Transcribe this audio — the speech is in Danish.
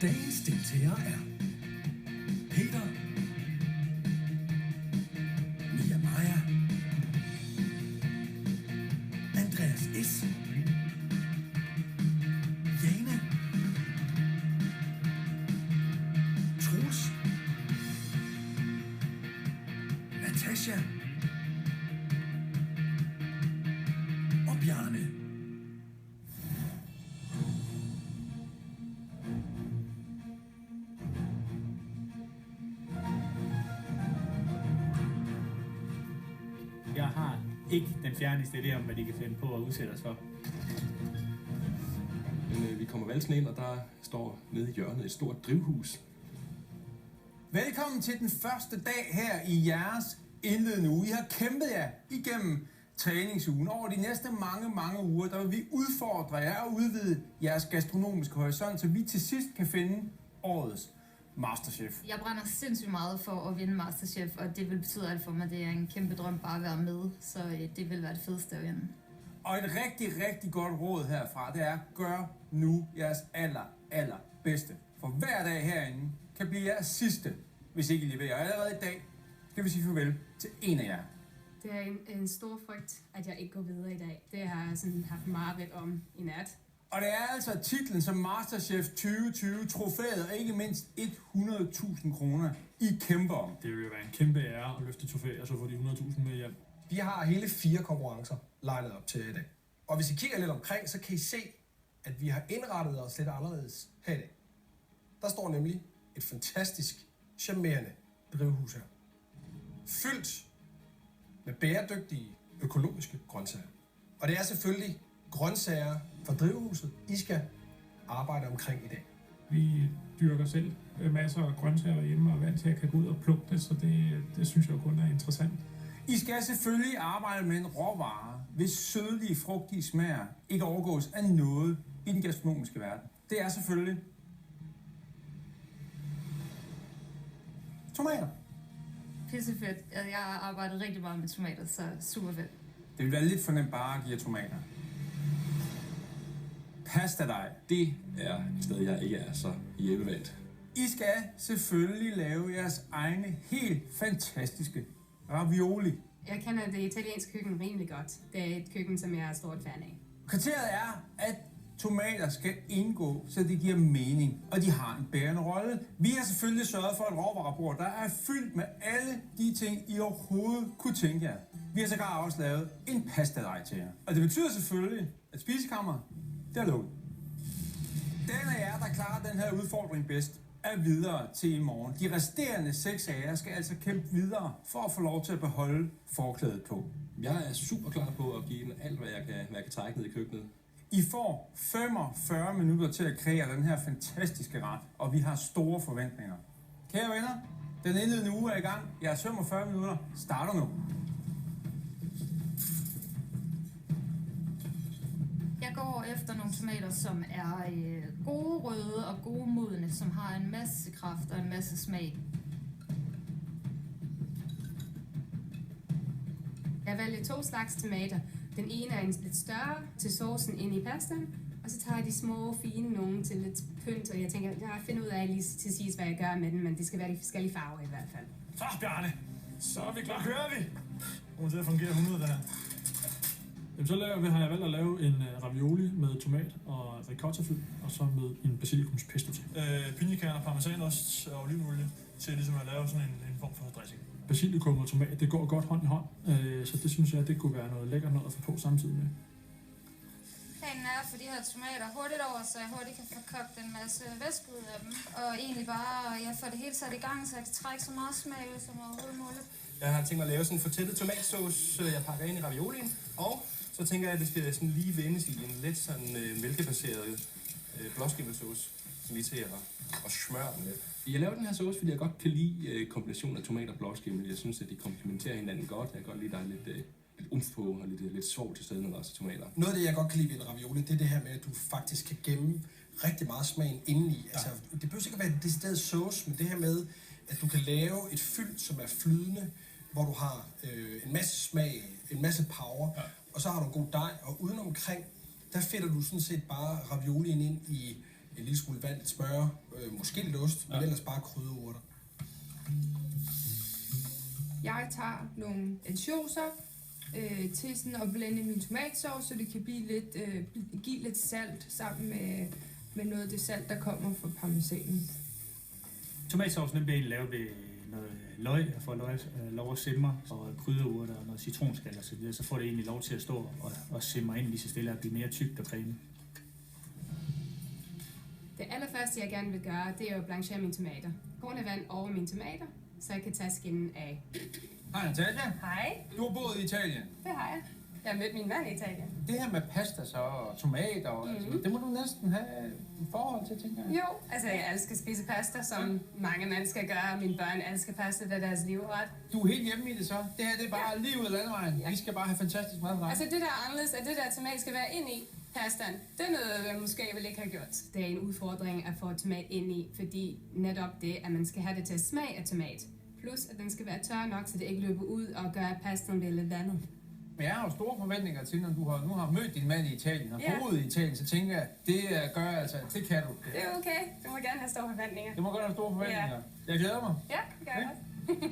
Dagens deltagere er Peter, Mia Maja, Andreas S, Jane, Troels, Natasha og Bjarne. Jeg har ikke den fjerneste idé om, hvad de kan finde på at udsætte os for. Men vi kommer valsen ind, og der står nede i hjørnet et stort drivhus. Velkommen til den første dag her i jeres indledende uge. I har kæmpet jer igennem træningsugen. Over de næste mange uger, der vil vi udfordre jer og udvide jeres gastronomiske horisont, så vi til sidst kan finde årets Masterchef. Jeg brænder sindssygt meget for at vinde Masterchef, og det vil betyde alt for mig. Det er en kæmpe drøm bare at være med, så det vil være det fedeste at vinde. Og et rigtig godt råd herfra, det er, gør nu jeres aller bedste. For hver dag herinde kan blive jeres sidste, hvis ikke I leverer. Og allerede i dag skal vi sige farvel til en af jer. Det er en stor frygt, at jeg ikke går videre i dag. Det har jeg sådan haft mareridt om i nat. Og det er altså titlen som Masterchef 2020, trofæet og ikke mindst 100.000 kroner, I kæmper om. Det vil jo være en kæmpe ære at løfte trofæer, og så få de 100.000 med hjem. Vi har hele 4 konkurrencer legnet op til i dag. Og hvis I kigger lidt omkring, så kan I se, at vi har indrettet os lidt anderledes her i dag. Der står nemlig et fantastisk, charmerende drivhus her. Fyldt med bæredygtige, økologiske grøntsager. Og det er selvfølgelig grøntsager fra drivhuset, I skal arbejde omkring i dag. Vi dyrker selv masser af grøntsager derhjemme og er vant til at kan gå ud og plukke det, så det synes jeg kun er interessant. I skal selvfølgelig arbejde med en råvare, hvis sødlige, frugtige smager ikke overgås af noget i den gastronomiske verden. Det er selvfølgelig tomater. Pissefedt. Jeg har arbejdet rigtig meget med tomater, så super fedt. Det vil være lidt for nemt bare at give jer tomater. Pastadej. Det er et sted, jeg ikke er så hjemmevant. I skal selvfølgelig lave jeres egne helt fantastiske ravioli. Jeg kender det italienske køkken rimelig godt. Det er et køkken, som jeg er stort fan af. Kriteriet er, at tomater skal indgå, så det giver mening, og de har en bærende rolle. Vi har selvfølgelig sørget for et råvarebord, der er fyldt med alle de ting, I overhovedet kunne tænke jer. Vi har sågar også lavet en pastadej til jer. Og det betyder selvfølgelig, at spisekammeret, det er lukket. Den af jer, der klarer den her udfordring bedst, er videre til i morgen. De resterende 6 af jer skal altså kæmpe videre for at få lov til at beholde forklædet på. Jeg er super klar på at give den alt, hvad jeg kan trække ned i køkkenet. I får 45 minutter til at kreere den her fantastiske ret, og vi har store forventninger. Kære venner, den indledende uge er i gang. Jeres 45 minutter starter nu. Jeg går efter nogle tomater, som er gode røde og gode modne, som har en masse kraft og en masse smag. Jeg vælger 2 slags tomater. Den ene er en lidt større til saucen ind i pastaen, og så tager jeg de små, fine nogle til lidt pynt, og jeg tænker, jeg finder ud af lige til sidst, hvad jeg gør med den, men det skal være de forskellige farver i hvert fald. Så, Bjarne! Så er vi klar. Kører vi! Kommer til at fungere 100 der. Jamen, så har jeg valgt at lave en ravioli med tomat og ricotta-fyld, og så med en basilikum's pesto til. Pinjekerner, parmesanost og olivenolie til ligesom at lave sådan en form for dressing. Basilikum og tomat, det går godt hånd i hånd, så det synes jeg, det kunne være noget lækkert noget at få på samtidig med. Planen er at få de her tomater hurtigt over, så jeg hurtigt kan få kogt en masse væske ud af dem. Og egentlig bare, jeg får det hele sat i gang, så jeg kan trække så meget smag ud som overhovedet muligt. Jeg har tænkt mig at lave sådan en fortættet tomatsauce, jeg pakker ind i raviolien, og så tænker jeg, at det skal sådan lige vendes i en lidt sådan mælkebaseret blåskimmelsauce, som lige til at smøre den lidt. Jeg laver den her sauce, fordi jeg godt kan lide kombinationen af tomat og blåskimmel. Jeg synes, at de komplementerer hinanden godt. Jeg kan godt lide, at der er lidt umf på og lidt svovl til stedet, når der er tomater. Noget af det, jeg godt kan lide ved en ravioli, det er det her med, at du faktisk kan gemme rigtig meget smagen indeni. Altså, det behøver ikke at være en decideret sauce, men det her med, at du kan lave et fyld, som er flydende, hvor du har en masse smag, en masse power, og så har du en god dej, og udenomkring, der fedter du sådan set bare raviolien ind i en lille smule vand, lidt smør, måske lidt ost, men ellers bare krydderurter. Jeg tager nogle ansjoser til sådan at blende min tomatsauce, så det kan blive lidt, give lidt salt sammen med noget af det salt, der kommer fra parmesanen. Tomatsaucen den bliver egentlig lavet ved noget løg, og får lov at simre, og krydderurter og noget citronskal og så videre, så får det egentlig lov til at stå og simre ind lige så stille og blive mere tykt og creme. Det allerførste, jeg gerne vil gøre, det er jo at blanchere mine tomater. Kogende vand over mine tomater, så jeg kan tage skinnen af. Hej Natalia. Hej, Du har boet i Italien. det har jeg. Jeg har mødt min mand i Italien. Det her med pasta så, og tomater og det må du næsten have et forhold til, tænker jeg. Jo, altså jeg elsker at spise pasta, som mange mennesker gør. Mine børn elsker pasta, det er deres livret. Du er helt hjemme i det så. Det her det er bare lige ud af landevejen. Ja. Vi skal bare have fantastisk mad for dig. Altså det der er anderledes, at det der tomat skal være ind i pastaen, det er noget, jeg måske vil ikke have gjort. Det er en udfordring at få tomat ind i, fordi netop det, at man skal have det til at smage af tomat. Plus at den skal være tør nok, så det ikke løber ud og gør, at pastaen bliver lidt vandet. Men jeg har jo store forventninger til, når du nu har mødt din mand i Italien og boet i Italien, så tænker jeg, det gør altså, det kan du. Det er okay. Du må gerne have store forventninger. Det må godt have store forventninger. Ja. Jeg glæder mig. Ja, det gør jeg godt.